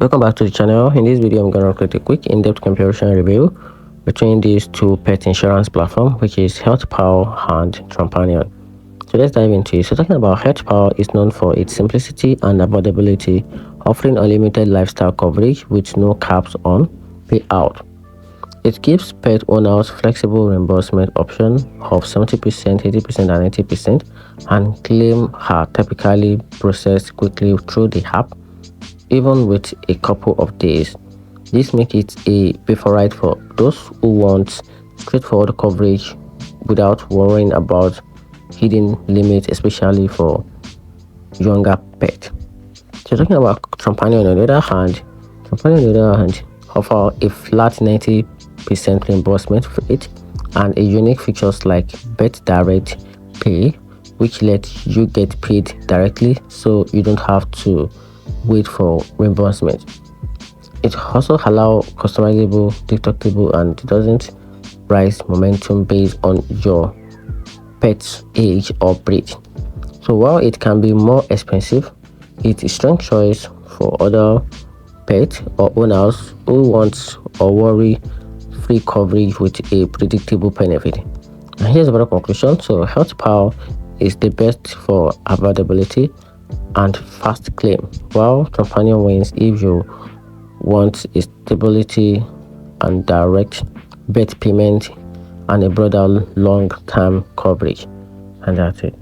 Welcome back to the channel. In this video, I'm going to create a quick in-depth comparison review between these two pet insurance platforms, which is Healthy Paws and Trupanion. So let's dive into it. So talking about Healthy Paws is known for its simplicity and affordability, offering unlimited lifestyle coverage with no caps on payout. It gives pet owners flexible reimbursement option of 70%, 80%, and 80%, and claims are typically processed quickly through the app, even with a couple of days. This makes it a favorite for those who want straightforward coverage without worrying about hidden limits, especially for younger pets. So talking about Trupanion on the other hand, offer a flat 90% reimbursement rate and a unique features like Vet Direct Pay, which lets you get paid directly so you don't have to wait for reimbursement. It also allows customizable deductible and doesn't price momentum based on your pet's age or breed. So while it can be more expensive, it's a strong choice for other pet or owners who want or worry free coverage with a predictable benefit. And here's another conclusion. So Health Power is the best for affordability and fast claim, while Trupanion wins if you want a stability and direct vet payment and a broader long-term coverage. And that's it.